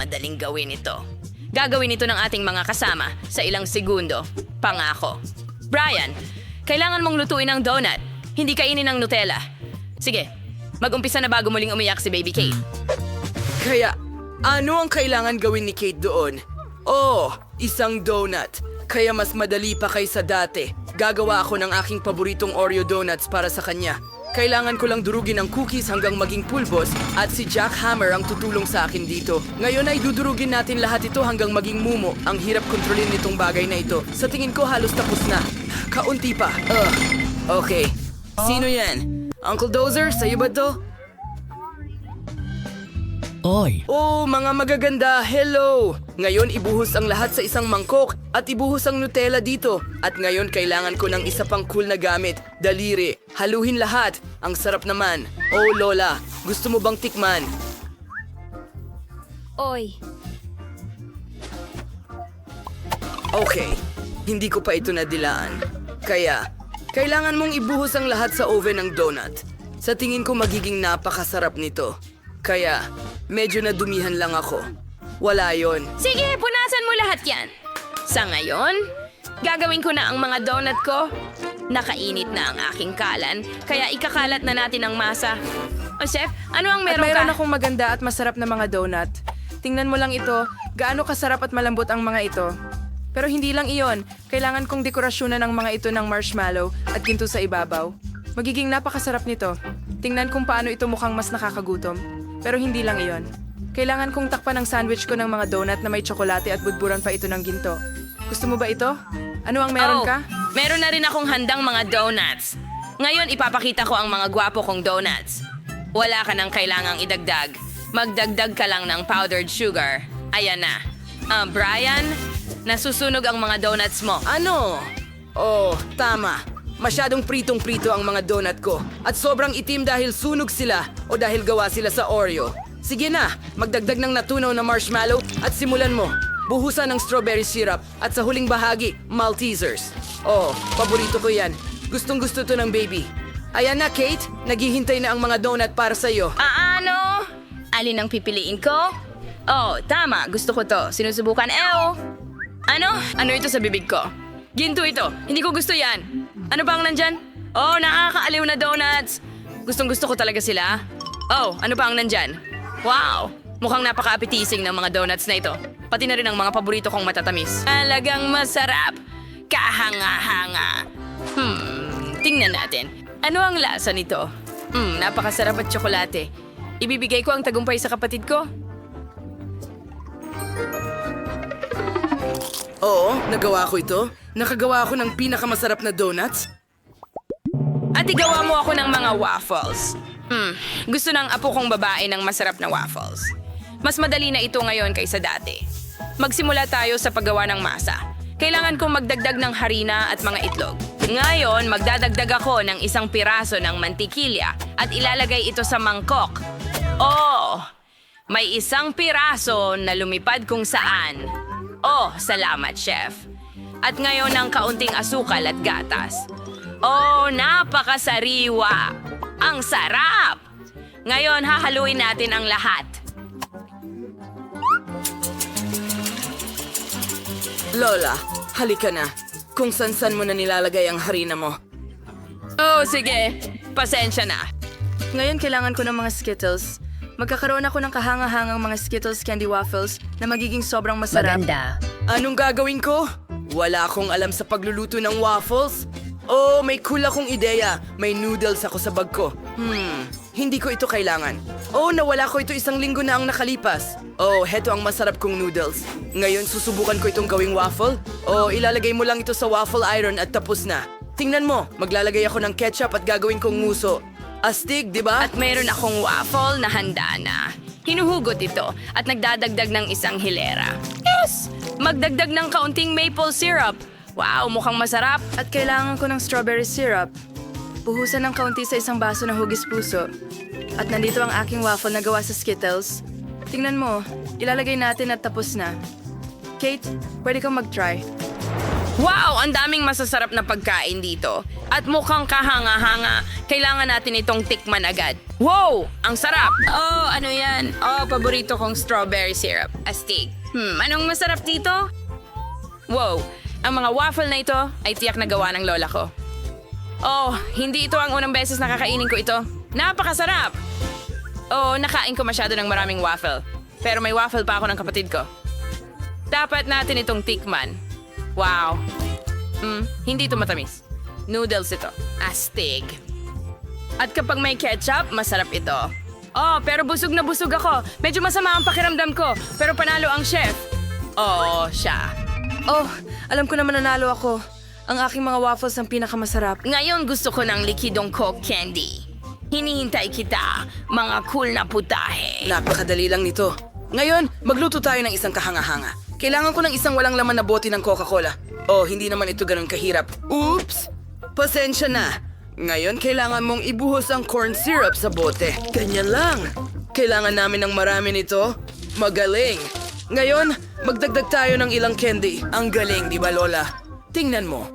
Madaling gawin ito. Gagawin ito ng ating mga kasama sa ilang segundo. Pangako. Brian, kailangan mong lutuin ang donut. Hindi kainin ng Nutella. Sige, mag-umpisa na bago muling umiyak si Baby Kate. Kaya, ano ang kailangan gawin ni Kate doon? Oh, isang donut. Kaya mas madali pa kaysa dati. Gagawa ako ng aking paboritong Oreo donuts para sa kanya. Kailangan ko lang durugin ang cookies hanggang maging pulbos at si Jack Hammer ang tutulong sa akin dito. Ngayon ay dudurugin natin lahat ito hanggang maging mumo. Ang hirap kontrolin nitong bagay na ito. Sa tingin ko halos tapos na. Kaunti pa. Okay. Sino yan? Uncle Dozer, sa'yo ba to? Oy, Oh, mga magaganda, hello! Ngayon ibuhos ang lahat sa isang mangkok at ibuhos ang Nutella dito. At ngayon kailangan ko ng isa pang cool na gamit, daliri. Haluhin lahat. Ang sarap naman. Oh, Lola, gusto mo bang tikman? Oy, Okay, hindi ko pa ito nadilaan. Kaya, kailangan mong ibuhos ang lahat sa oven ng donut. Sa tingin ko magiging napakasarap nito. Kaya, medyo nadumihan lang ako. Wala yon. Sige, punasan mo lahat yan. Sa ngayon, gagawin ko na ang mga donut ko. Nakainit na ang aking kalan, kaya ikakalat na natin ang masa. O chef, ano ang At meron mayroon ka? akong maganda at masarap na mga donut. Tingnan mo lang ito, gaano kasarap at malambot ang mga ito. Pero hindi lang iyon, kailangan kong dekorasyonan ng mga ito ng marshmallow at ginto sa ibabaw. Magiging napakasarap nito. Tingnan kung paano ito mukhang mas nakakagutom. Pero hindi lang iyon. Kailangan kong takpan ang sandwich ko ng mga donut na may tsokolate at budburan pa ito ng ginto. Gusto mo ba ito? Ano ang meron ka? Meron na rin akong handang mga donuts. Ngayon, ipapakita ko ang mga gwapo kong donuts. Wala ka nang kailangang idagdag. Magdagdag ka lang ng powdered sugar. Ayan na. Brian, nasusunog ang mga donuts mo. Ano? Oh, tama. Masyadong pritong-prito ang mga donut ko. At sobrang itim dahil sunog sila o dahil gawa sila sa Oreo. Sige na, magdagdag ng natunaw na marshmallow at simulan mo. Buhusan ng strawberry syrup at sa huling bahagi, Maltesers. Oh, paborito ko yan. Gustong-gusto to ng baby. Ayan na, Kate. Naghihintay na ang mga donut para sa'yo. Ano? Alin ang pipiliin ko? Oh, tama. Gusto ko to. Sinusubukan. Ano? Ano ito sa bibig ko? Ginto ito. Hindi ko gusto yan. Ano ba ang nandyan? Oh, nakakaaliw na donuts. Gustong-gusto ko talaga sila. Oh, ano pa ang nandyan? Wow! Mukhang napaka-appetizing ng mga donuts na ito. Pati na rin ang mga paborito kong matatamis. Talagang masarap. Kahanga-hanga. Tingnan natin. Ano ang lasa nito? Napakasarap at tsokolate. Ibibigay ko ang tagumpay sa kapatid ko. Oo, nagawa ko ito. Nakagawa ako ng pinakamasarap na donuts. At igawa mo ako ng mga waffles. Gusto ng apo kong babae ng masarap na waffles. Mas madali na ito ngayon kaysa dati. Magsimula tayo sa paggawa ng masa. Kailangan kong magdagdag ng harina at mga itlog. Ngayon, magdadagdag ako ng isang piraso ng mantikilya at ilalagay ito sa mangkok. Oh, may isang piraso na lumipad kung saan. Oh, salamat, chef. At ngayon ng kaunting asukal at gatas. Oh, napakasariwa! Ang sarap! Ngayon, hahaluin natin ang lahat. Lola, halika na. Kung san-san mo na nilalagay ang harina mo. Oh, sige. Pasensya na. Ngayon kailangan ko ng mga Skittles. Magkakaroon ako ng kahanga-hangang mga Skittles candy waffles na magiging sobrang masarap. maganda. Anong gagawin ko? Wala akong alam sa pagluluto ng waffles. Oh, may cool akong ideya. May noodles ako sa bag ko. Hindi ko ito kailangan. Oh, nawala ko ito isang linggo na ang nakalipas. Oh, heto ang masarap kong noodles. Ngayon susubukan ko itong gawing waffle. Oh, ilalagay mo lang ito sa waffle iron at tapos na. Tingnan mo, maglalagay ako ng ketchup at gagawin kong nguso. Astig, di ba? At mayroon akong waffle na handa na. Hinuhugot ito at nagdadagdag ng isang hilera. Yes! Magdagdag ng kaunting maple syrup. Wow, mukhang masarap. At kailangan ko ng strawberry syrup. Buhusan ng kaunti sa isang baso na hugis puso. At nandito ang aking waffle na gawa sa Skittles. Tingnan mo, ilalagay natin at tapos na. Kate, pwede kang mag-try. Wow! Ang daming masasarap na pagkain dito. At mukhang kahanga-hanga. Kailangan natin itong tikman agad. Wow! Ang sarap! Oh, ano yan? Oh, paborito kong strawberry syrup. Astig. Anong masarap dito? Wow! Ang mga waffle na ito ay tiyak na gawa ng lola ko. Oh, hindi ito ang unang beses na kakainin ko ito. Napakasarap! Oh, nakain ko masyado ng maraming waffle. Pero may waffle pa ako ng kapatid ko. Dapat natin itong tikman. Wow. Hindi ito matamis. Noodles ito. Astig. At kapag may ketchup, masarap ito. Oh, pero busog na busog ako. Medyo masama ang pakiramdam ko. Pero panalo ang chef. Oh, siya. Oh, alam ko naman nanalo ako. Ang aking mga waffles ang pinakamasarap. Ngayon gusto ko ng likidong Coke candy. Hinihintay kita, mga cool na putahe. Napakadali lang nito. Ngayon, magluto tayo ng isang kahanga-hanga. Kailangan ko ng isang walang laman na bote ng Coca-Cola. Oh, hindi naman ito ganun kahirap. Oops! Pasensya na. Ngayon, kailangan mong ibuhos ang corn syrup sa bote. Ganyan lang. Kailangan namin ng marami nito. Magaling. Ngayon, magdagdag tayo ng ilang candy. Ang galing, di ba, Lola? Tingnan mo.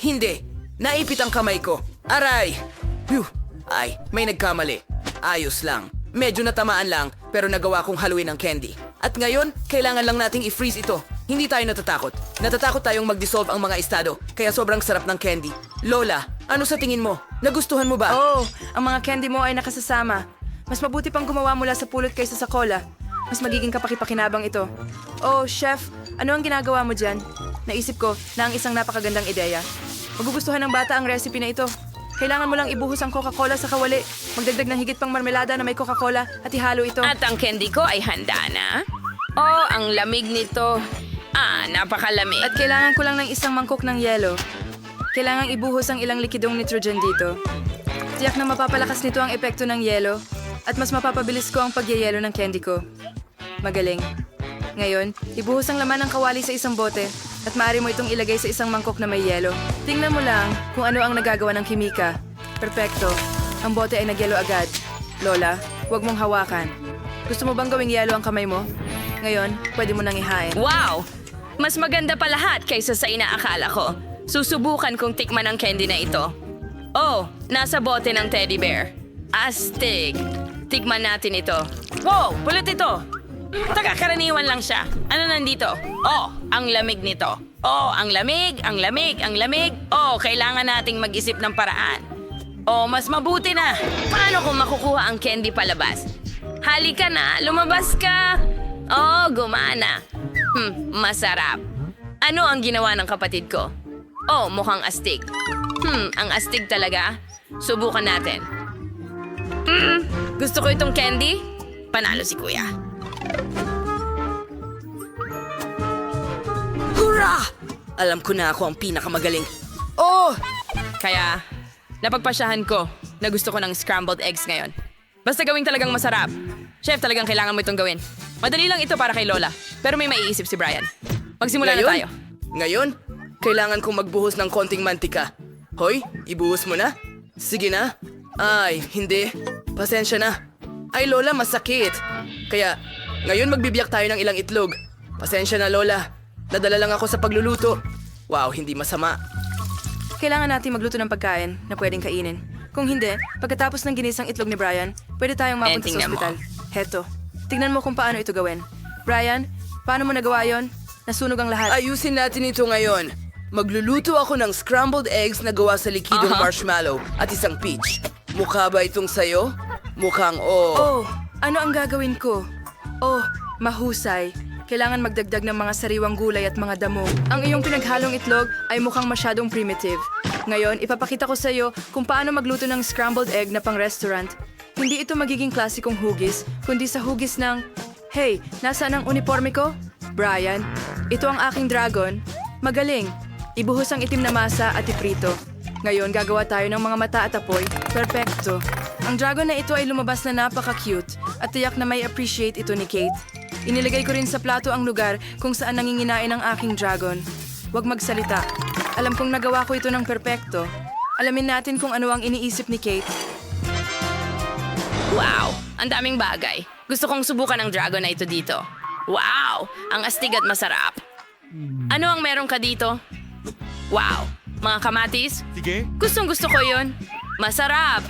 Hindi. Naipit ang kamay ko. Aray! Phew! Ay, may nagkamali. Ayos lang. Medyo natamaan lang, pero nagawa kong haluin ang candy. At ngayon, kailangan lang nating i-freeze ito. Hindi tayo natatakot. Natatakot tayong mag-dissolve ang mga estado, kaya sobrang sarap ng candy. Lola, ano sa tingin mo? Nagustuhan mo ba? Oh, ang mga candy mo ay nakasasama. Mas mabuti pang gumawa mula sa pulot kaysa sa cola. Mas magiging kapakipakinabang ito. Oh, chef, ano ang ginagawa mo dyan? Naisip ko na ang isang napakagandang ideya. Magugustuhan ng bata ang recipe na ito. Kailangan mo lang ibuhos ang Coca-Cola sa kawali. Magdagdag ng higit pang marmelada na may Coca-Cola at ihalo ito. At ang candy ko ay handa na. Oh, ang lamig nito. Napakalamig. At kailangan ko lang ng isang mangkok ng yelo. Kailangang ibuhos ang ilang likidong nitrogen dito. Tiyak na mapapalakas nito ang epekto ng yelo at mas mapapabilis ko ang pagyayelo ng candy ko. Magaling. Ngayon, ibuhos ang laman ng kawali sa isang bote at maaari mo itong ilagay sa isang mangkok na may yelo. Tingnan mo lang kung ano ang nagagawa ng kimika. Perpekto. Ang bote ay nagyelo agad. Lola, huwag mong hawakan. Gusto mo bang gawing yelo ang kamay mo? Ngayon, pwede mo nang ihain. Wow! Mas maganda pa lahat kaysa sa inaakala ko. Susubukan kong tikman ang candy na ito. Oh, nasa bote ng teddy bear. Astig. Tikman natin ito. Wow! Pulot ito! Karaniwan lang siya. Ano nandito? Oh, ang lamig nito. Oh, ang lamig, ang lamig, ang lamig. Oh, kailangan nating mag-isip ng paraan. Oh, mas mabuti na. Paano kung makukuha ang candy palabas? Halika na, lumabas ka. Oh, gumana. Masarap. Ano ang ginawa ng kapatid ko? Oh, mukhang astig. Ang astig talaga. Subukan natin. Gusto ko itong candy. Panalo si kuya. Hurra! Alam ko na ako ang pinakamagaling. Oh! Kaya, napagpasyahan ko na gusto ko ng scrambled eggs ngayon. Basta gawing talagang masarap. Chef, talagang kailangan mo itong gawin. Madali lang ito para kay Lola. Pero may maiisip si Brian. Magsimula na tayo. Ngayon, kailangan kong magbuhos ng konting mantika. Hoy, ibuhos mo na? Sige na. Ay, hindi. Pasensya na. Ay, Lola, masakit. Kaya, ngayon magbibiyak tayo ng ilang itlog. Pasensya na, Lola. Nadala lang ako sa pagluluto. Wow, hindi masama. Kailangan natin magluto ng pagkain na pwedeng kainin. Kung hindi, pagkatapos ng ginisang itlog ni Brian, pwede tayong mapunta sa tingnan mo. ospital. Heto. Tingnan mo kung paano ito gawin. Brian, paano mo nagawa yon? Nasunog ang lahat. Ayusin natin ito ngayon. Magluluto ako ng scrambled eggs na gawa sa likidong marshmallow at isang peach. Mukha ba itong sayo? Mukhang Oh, ano ang gagawin ko? Oh, mahusay. Kailangan magdagdag ng mga sariwang gulay at mga damo. Ang iyong pinaghalong itlog ay mukhang masyadong primitive. Ngayon, ipapakita ko sa iyo kung paano magluto ng scrambled egg na pang-restaurant. Hindi ito magiging klasikong hugis, kundi sa hugis ng... Hey, nasaan ang uniforme ko? Brian, ito ang aking dragon. Magaling. Ibuhos ang itim na masa at iprito. Ngayon, gagawa tayo ng mga mata at apoy. Perpekto. Ang dragon na ito ay lumabas na napaka-cute at tiyak na may appreciate ito ni Kate. Inilagay ko rin sa plato ang lugar kung saan nanginginain ang aking dragon. Huwag magsalita. Alam kong nagawa ko ito ng perpekto. Alamin natin kung ano ang iniisip ni Kate. Wow! Ang daming bagay. Gusto kong subukan ang dragon na ito dito. Wow! Ang astig at masarap. Ano ang meron ka dito? Wow, mga kamatis? Sige. Gustong-gusto ko yun. Masarap.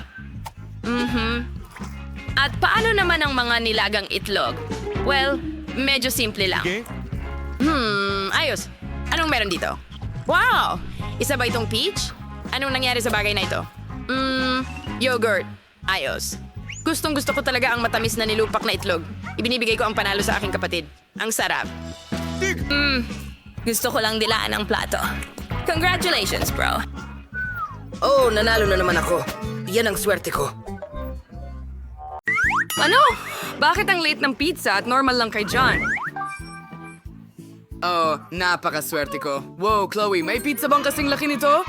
At paano naman ang mga nilagang itlog? Well, medyo simple lang. Sige. Ayos. Anong meron dito? Wow! Isa ba itong peach? Anong nangyari sa bagay na ito? Yogurt. Ayos. Gustong-gusto ko talaga ang matamis na nilupak na itlog. Ibinibigay ko ang panalo sa aking kapatid. Ang sarap. Tig! Gusto ko lang dilaan ang plato. Congratulations, bro. Oh, nanalo na naman ako. Yan ang swerte ko. Ano? Bakit ang late ng pizza at normal lang kay John? Oh, napakaswerte ko. Wow, Chloe, may pizza bang kasing laki nito?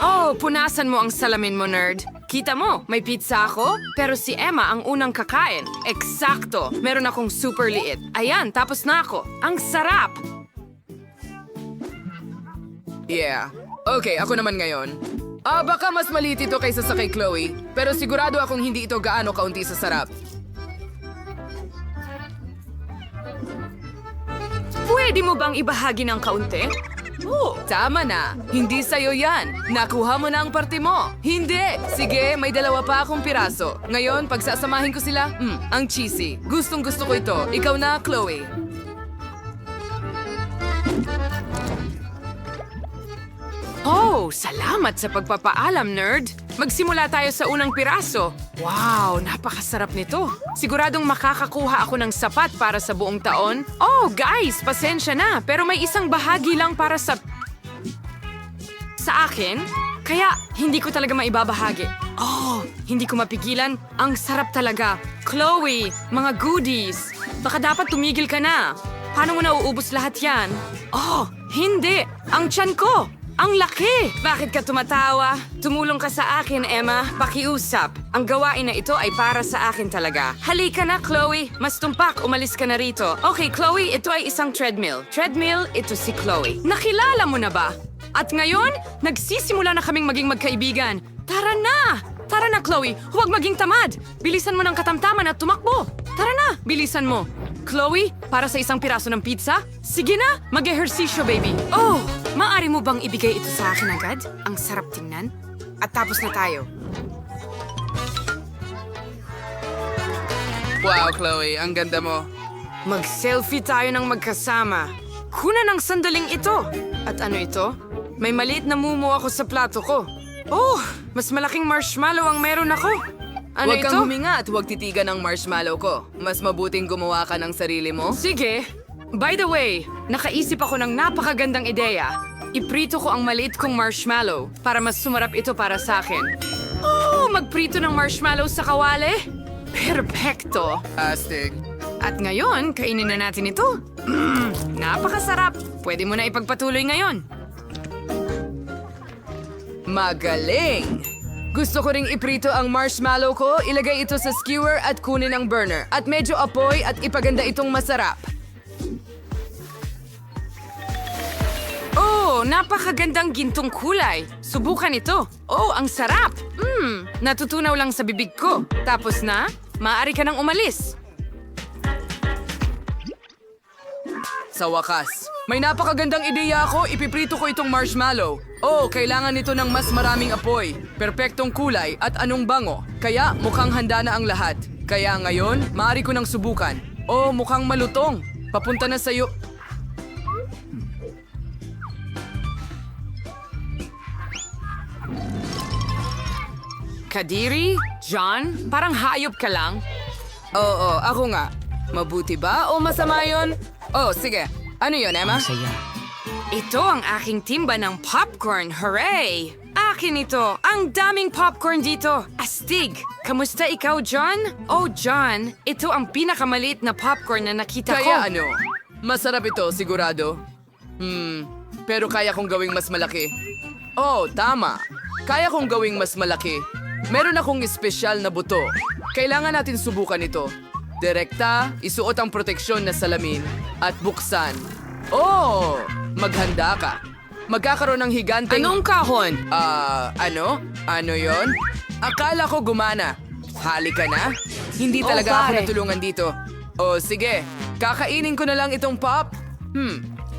Oh, punasan mo ang salamin mo, nerd. Kita mo, may pizza ako, pero si Emma ang unang kakain. Eksakto, meron akong super liit. Ayan, tapos na ako. Ang sarap! Yeah. Okay, ako naman ngayon. Baka mas maliit ito kaysa sa kay Chloe, pero sigurado akong hindi ito gaano kaunti sa sarap. Pwede mo bang ibahagi ng kaunti? Oh, tama na. Hindi sa'yo yan. Nakuha mo na ang parte mo. Hindi. Sige, may dalawa pa akong piraso. Ngayon, pagsasamahin ko sila, ang cheesy. Gustong-gusto ko ito. Ikaw na, Chloe. Oh, salamat sa pagpapaalam, nerd. Magsimula tayo sa unang piraso. Wow, napakasarap nito. Siguradong makakakuha ako ng sapat para sa buong taon. Oh, guys, pasensya na, pero may isang bahagi lang para sa akin. Kaya hindi ko talaga maibabahagi. Oh, hindi ko mapigilan. Ang sarap talaga. Chloe, mga goodies. Baka dapat tumigil ka na. Paano mo nauubos lahat yan? Oh, hindi. Ang tiyan ko. Ang laki! Bakit ka tumatawa? Tumulong ka sa akin, Emma. Pakiusap. Ang gawain na ito ay para sa akin talaga. Halika na, Chloe. Mas tumpak, umalis ka na rito. Okay, Chloe, ito ay isang treadmill. Treadmill, ito si Chloe. Nakilala mo na ba? At ngayon, nagsisimula na kaming maging magkaibigan. Tara na! Tara na, Chloe. Huwag maging tamad. Bilisan mo ng katamtaman at tumakbo. Tara na, bilisan mo. Chloe, para sa isang piraso ng pizza? Sige na, mag-ehersisyo, baby. Oh, maaari mo bang ibigay ito sa akin agad? Ang sarap tingnan. At tapos na tayo. Wow, Chloe, ang ganda mo. Mag-selfie tayo ng magkasama. Kuna ng sandaling ito. At ano ito? May maliit na mumu ako sa plato ko. Oh, mas malaking marshmallow ang meron ako. Ano Huwag ito? kang huminga at huwag titigan ng marshmallow ko. Mas mabuting gumawa ka ng sarili mo. Sige. By the way, nakaisip ako ng napakagandang ideya. Iprito ko ang maliit kong marshmallow para mas sumarap ito para sa akin. Oh, magprito ng marshmallow sa kawali? Perfecto! Astig. At ngayon, kainin na natin ito. Napakasarap. Pwede mo na ipagpatuloy ngayon. Magaling! Gusto ko ring iprito ang marshmallow ko, ilagay ito sa skewer at kunin ang burner. At medyo apoy at ipaganda itong masarap. Oh, napakagandang gintong kulay. Subukan ito. Oh, ang sarap. Natutunaw lang sa bibig ko. Tapos na, maaari ka nang umalis. Sa wakas, may napakagandang ideya ako, ipiprito ko itong marshmallow. Oh, kailangan nito ng mas maraming apoy, perpektong kulay at anong bango. Kaya mukhang handa na ang lahat. Kaya ngayon, maaari ko nang subukan. Oh, mukhang malutong. Papunta na sa'yo. Kadiri? John? Parang hayop ka lang. Oo, ako nga. Mabuti ba o masama yon? Oh, sige. Ano yon, Emma? Ito ang aking timba ng popcorn. Hooray! Akin ito. Ang daming popcorn dito. Astig. Kamusta ikaw, John? Oh, John. Ito ang pinakamaliit na popcorn na nakita ko. Kaya ano? Masarap ito, sigurado. Pero kaya kong gawing mas malaki. Oh, tama. Kaya kong gawing mas malaki. Meron akong espesyal na buto. Kailangan natin subukan ito. Direkta, isuot ang proteksyon na salamin, at buksan. Oh! Maghanda ka. Magkakaroon ng higanteng... Anong kahon? Ano? Ano yon? Akala ko gumana. Halika na. Hindi talaga ako pare. natulungan dito. Oh, sige. Kakainin ko na lang itong pop.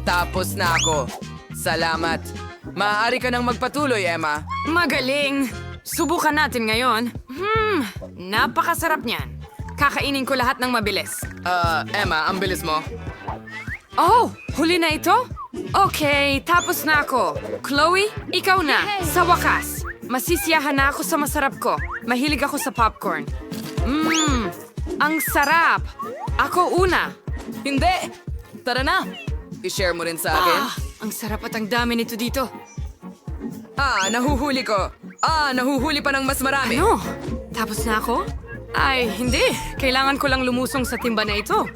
Tapos na ako. Salamat. Maaari ka nang magpatuloy, Emma. Magaling! Subukan natin ngayon. Napakasarap niyan. Kakainin ko lahat ng mabilis. Emma, ang bilis mo. Oh, huli na ito? Okay, tapos na ako. Chloe, ikaw na. Sa wakas, masisiyahan na ako sa masarap ko. Mahilig ako sa popcorn. Ang sarap. Ako una. Hindi! Tara na! I-share mo rin sa akin. Ang sarap at ang dami nito dito. Nahuhuli ko. Nahuhuli pa ng mas marami. Ano? Tapos na ako? Ay, hindi. Kailangan ko lang lumusong sa timba na ito.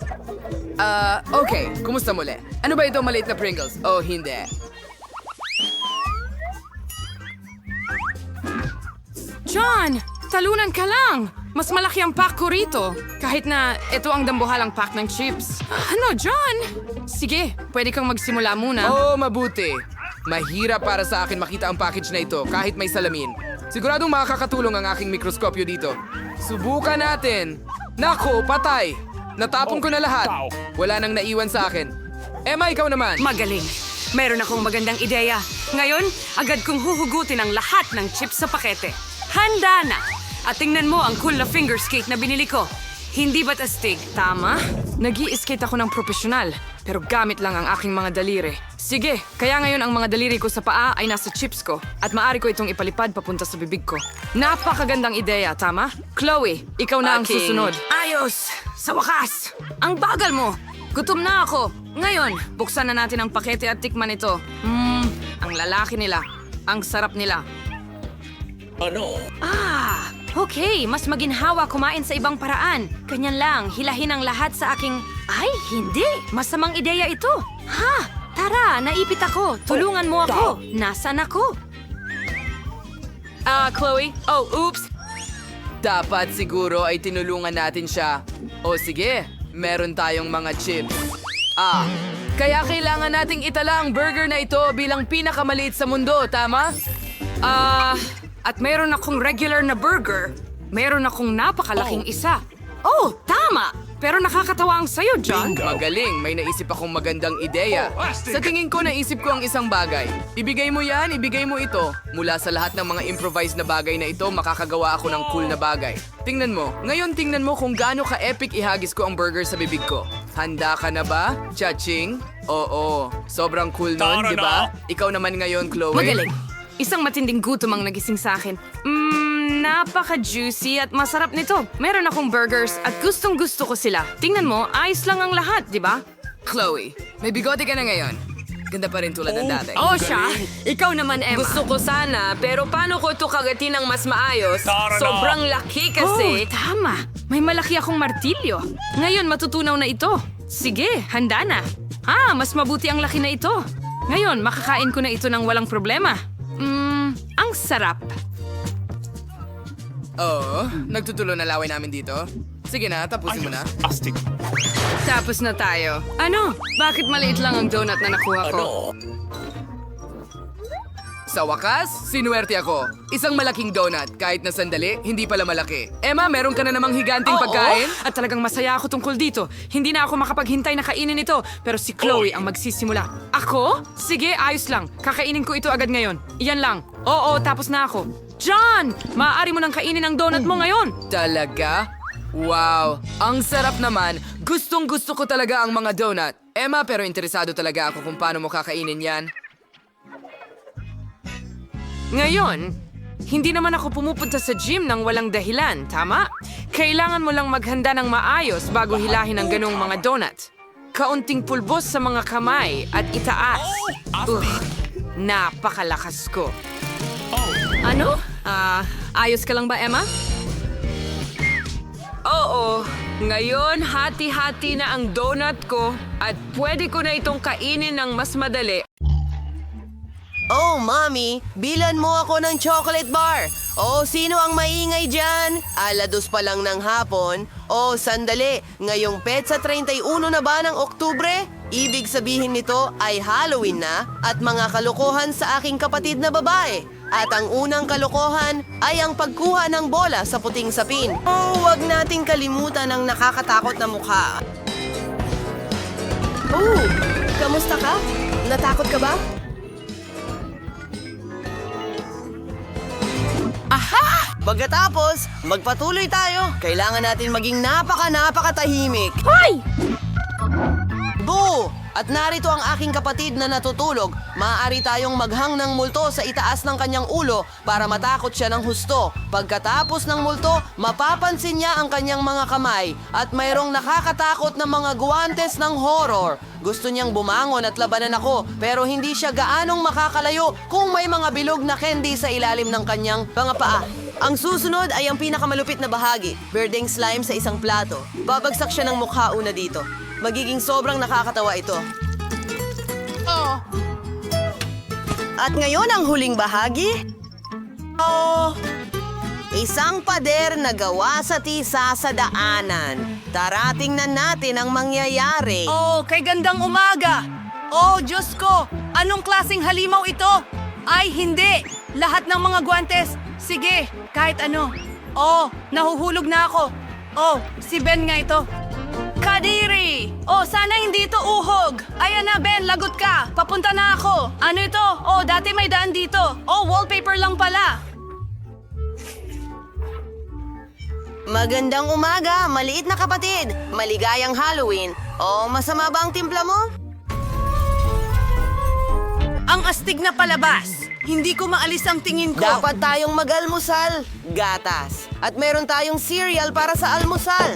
Okay. Kumusta muli? Ano ba ito maliit na Pringles? Oh, hindi. John! Talunan ka lang! Mas malaki ang pack ko rito. Kahit na ito ang dambuhalang pack ng chips. Ano, John? Sige, pwede kang magsimula muna. Oh, mabuti. Mahirap para sa akin makita ang package na ito kahit may salamin. Siguradong makakatulong ang aking mikroskopyo dito. Subukan natin. Nako, patay. Natapon ko na lahat. Wala nang naiwan sa akin. Emma, ikaw naman. Magaling. Meron akong magandang ideya. Ngayon, agad kong huhugutin ang lahat ng chips sa pakete. Handa na! At tingnan mo ang cool na finger skate na binili ko. Hindi ba't astig? Tama? Nag-i-skate ako ng profesional, pero gamit lang ang aking mga daliri. Sige, kaya ngayon ang mga daliri ko sa paa ay nasa chips ko at maaari ko itong ipalipad papunta sa bibig ko. Napakagandang ideya, tama? Chloe, ikaw na ang susunod. Ayos! Sa wakas! Ang bagal mo! Gutom na ako! Ngayon, buksan na natin ang pakete at tikman ito. Ang lalaki nila. Ang sarap nila. Okay, mas maginhawa kumain sa ibang paraan. Ganyan lang, hilahin ang lahat sa aking... Ay, hindi! Masamang ideya ito! Ha? Tara, naipit ako. Tulungan mo ako. Nasaan ako? Chloe? Oh, oops! Dapat siguro ay tinulungan natin siya. O sige, meron tayong mga chips. Kaya kailangan nating itala ang burger na ito bilang pinakamaliit sa mundo, tama? At meron akong regular na burger. Meron akong napakalaking isa. Oh, tama! Pero nakakatawa ang sayo, John. Magaling, may naisip akong magandang ideya. Sa tingin ko, naisip ko ang isang bagay. Ibigay mo yan, ibigay mo ito. Mula sa lahat ng mga improvised na bagay na ito, makakagawa ako ng cool na bagay. Tingnan mo. Ngayon tingnan mo kung gaano ka-epic ihagis ko ang burger sa bibig ko. Handa ka na ba, Cha-ching? Oo, sobrang cool nun, di ba? Ikaw naman ngayon, Chloe. Magaling. Isang matinding gutom ang nagising sa akin. Napaka-juicy at masarap nito. Meron akong burgers at gustong-gusto ko sila. Tingnan mo, ayos lang ang lahat, di ba? Chloe, may bigote ka na ngayon. Ganda pa rin tulad ng dati. Oh, siya? Ikaw naman, Emma. Gusto ko sana, pero paano ko ito kagatin ng mas maayos? Sobrang laki kasi. Oh, tama. May malaki akong martilyo. Ngayon, matutunaw na ito. Sige, handa na. Mas mabuti ang laki na ito. Ngayon, makakain ko na ito ng walang problema. Ang sarap. Oo, nagtutulo na laway namin dito. Sige na, tapusin mo na. Tapos na tayo. Ano? Bakit maliit lang ang donut na nakuha ko? Sa wakas, sinuwerte ako. Isang malaking donut, kahit na sandali, hindi pala malaki. Emma, meron ka na namang higanting pagkain? At talagang masaya ako tungkol dito. Hindi na ako makapaghintay na kainin ito. Pero si Chloe ang magsisimula. Ako? Sige, ayos lang. Kakainin ko ito agad ngayon. Iyan lang. Oo, tapos na ako. John! Maaari mo nang kainin ang donut mo ngayon. Talaga? Wow, ang sarap naman. Gustong-gusto ko talaga ang mga donut. Emma, pero interesado talaga ako kung paano mo kakainin yan. Ngayon, hindi naman ako pumupunta sa gym ng walang dahilan, tama? Kailangan mo lang maghanda ng maayos bago hilahin ang ganong mga donut. Kaunting pulbos sa mga kamay at itaas. Napakalakas ko. Ano? Ayos ka lang ba, Emma? Oo. Ngayon, hati-hati na ang donut ko at pwede ko na itong kainin ng mas madali. Oh, Mommy, bilan mo ako ng chocolate bar. Oh, sino ang maingay dyan? Alados pa lang ng hapon. Oh, sandali, ngayong petsa 31 na ba ng Oktubre? Ibig sabihin nito ay Halloween na at mga kalokohan sa aking kapatid na babae. At ang unang kalokohan ay ang pagkuha ng bola sa puting sapin. Oh, wag nating kalimutan ang nakakatakot na mukha. Oh, kamusta ka? Natakot ka ba? Pagkatapos, magpatuloy tayo. Kailangan natin maging napakatahimik. Hoy! Boo! At narito ang aking kapatid na natutulog. Maaari tayong maghang ng multo sa itaas ng kanyang ulo para matakot siya ng husto. Pagkatapos ng multo, mapapansin niya ang kanyang mga kamay at mayroong nakakatakot na mga guwantes ng horror. Gusto niyang bumangon at labanan ako pero hindi siya gaanong makakalayo kung may mga bilog na candy sa ilalim ng kanyang mga paa. Ang susunod ay ang pinakamalupit na bahagi, berdeng slime sa isang plato. Babagsak siya ng mukha una dito. Magiging sobrang nakakatawa ito. At ngayon ang huling bahagi. Isang pader na gawa sa tisa sa daanan. Tara, tingnan natin ang mangyayari. Oh, kay gandang umaga! Oh, Diyos ko! Anong klaseng halimaw ito? Ay, hindi! Lahat ng mga guwantes! Sige, kahit ano. Oh, nahuhulog na ako. Oh, si Ben nga ito. Kadiri! Oh, sana hindi ito uhog. Ayan na, Ben, lagot ka. Papunta na ako. Ano ito? Oh, dati may daan dito. Oh, wallpaper lang pala. Magandang umaga, maliit na kapatid. Maligayang Halloween. O, masama ba ang timpla mo? Ang astig na palabas. Hindi ko maalis ang tingin ko. Dapat tayong mag-almusal. Gatas. At meron tayong cereal para sa almusal.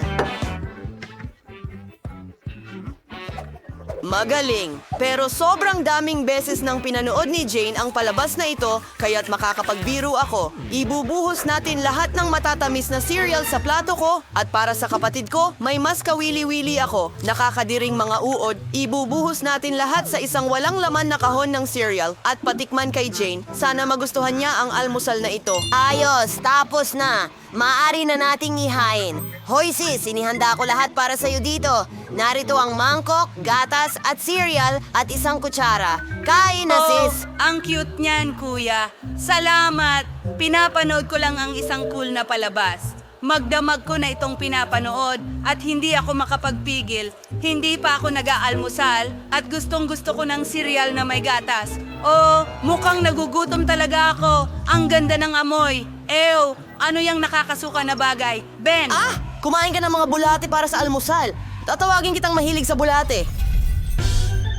Magaling. Pero sobrang daming beses nang pinanood ni Jane ang palabas na ito, kaya't makakapagbiro ako. Ibubuhos natin lahat ng matatamis na cereal sa plato ko at para sa kapatid ko, may mas kawili-wili ako. Nakakadiring mga uod, ibubuhos natin lahat sa isang walang laman na kahon ng cereal at patikman kay Jane. Sana magustuhan niya ang almusal na ito. Ayos, tapos na. Maaari na nating ihain. Hoy sis, sinihanda ko lahat para sa'yo dito. Narito ang mangkok, gatas at cereal at isang kutsara. Kain na sis! Ang cute niyan, kuya. Salamat. Pinapanood ko lang ang isang cool na palabas. Magdamag ko na itong pinapanood at hindi ako makapagpigil. Hindi pa ako nag-aalmusal at gustong-gusto ko ng cereal na may gatas. Oh, mukhang nagugutom talaga ako. Ang ganda ng amoy. Ew, ano yung nakakasuka na bagay? Ben! Kumain ka ng mga bulate para sa almusal. Tatawagin kitang mahilig sa bulate.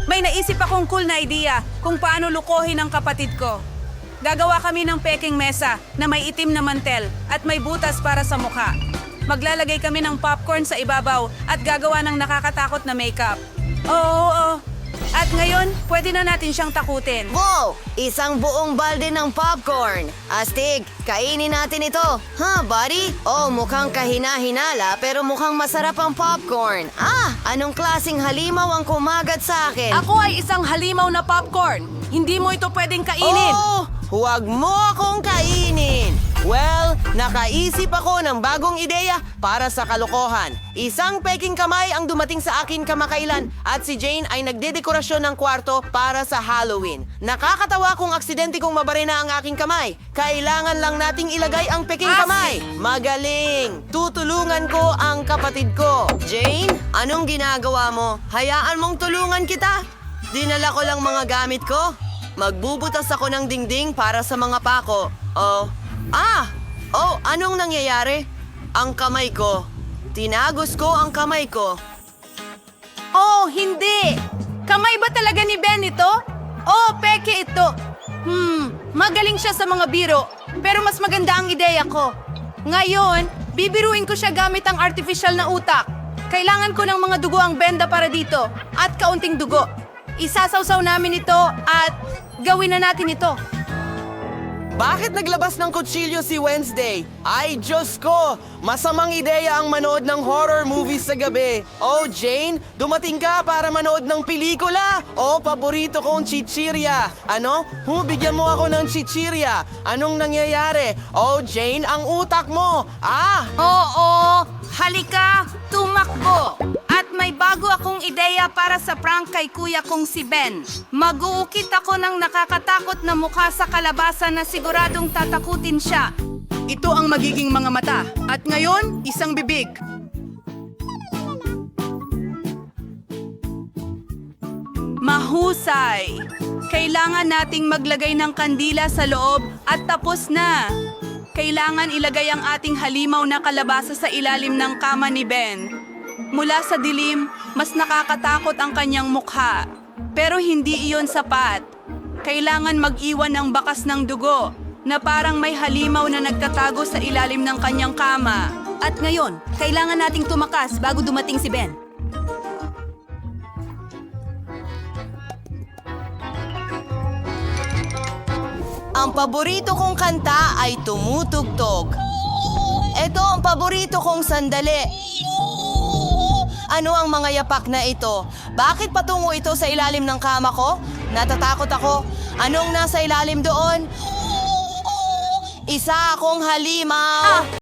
May naisip akong cool na idea kung paano lukohin ang kapatid ko. Gagawa kami ng peking mesa na may itim na mantel at may butas para sa mukha. Maglalagay kami ng popcorn sa ibabaw at gagawa ng nakakatakot na makeup. Oo. At ngayon, pwede na natin siyang takutin. Wow! Isang buong balde ng popcorn. Astig, kainin natin ito. Buddy? Oh, mukhang kahina-hinala pero mukhang masarap ang popcorn. Anong klaseng halimaw ang kumagat sa akin? Ako ay isang halimaw na popcorn. Hindi mo ito pwedeng kainin. Oh! Huwag mo akong kainin! Well, nakaisip ako ng bagong ideya para sa kalokohan. Isang peking kamay ang dumating sa akin kamakailan at si Jane ay nagdedekorasyon ng kwarto para sa Halloween. Nakakatawa kung aksidente kong mabarena ang aking kamay. Kailangan lang nating ilagay ang peking kamay. Magaling! Tutulungan ko ang kapatid ko. Jane, anong ginagawa mo? Hayaan mong tulungan kita. Dinala ko lang mga gamit ko. Magbubutas ako ng dingding para sa mga pako. Anong nangyayari? Ang kamay ko. Tinagos ko ang kamay ko. Oh, hindi! Kamay ba talaga ni Ben ito? Oh, peke ito. Magaling siya sa mga biro, pero mas maganda ang ideya ko. Ngayon, bibiruin ko siya gamit ang artificial na utak. Kailangan ko ng mga dugo ang benda para dito, at kaunting dugo. Isasawsaw namin ito at gawin na natin ito. Bakit naglabas ng kutsilyo si Wednesday? Ay, Diyos ko! Masamang ideya ang manood ng horror movies sa gabi. Oh, Jane, dumating ka para manood ng pelikula? Oh, paborito kong chichirya. Ano? Bigyan mo ako ng chichirya. Anong nangyayari? Oh, Jane, ang utak mo. Oo, halika, tumakbo. At may bago akong ideya para sa prank kay kuya kong si Ben. Mag-uukit ako ng nakakatakot na mukha sa kalabasa na siguradong tatakutin siya. Ito ang magiging mga mata. At ngayon, isang bibig. Mahusay! Kailangan nating maglagay ng kandila sa loob at tapos na. Kailangan ilagay ang ating halimaw na kalabasa sa ilalim ng kama ni Ben. Mula sa dilim, mas nakakatakot ang kanyang mukha. Pero hindi iyon sapat. Kailangan mag-iwan ng bakas ng dugo na parang may halimaw na nagtatago sa ilalim ng kanyang kama. At ngayon, kailangan nating tumakas bago dumating si Ben. Ang paborito kong kanta ay tumutugtog. Ito ang paborito kong sandali. Ano ang mga yapak na ito? Bakit patungo ito sa ilalim ng kama ko? Natatakot ako. Anong nasa ilalim doon? Isa akong halimaw.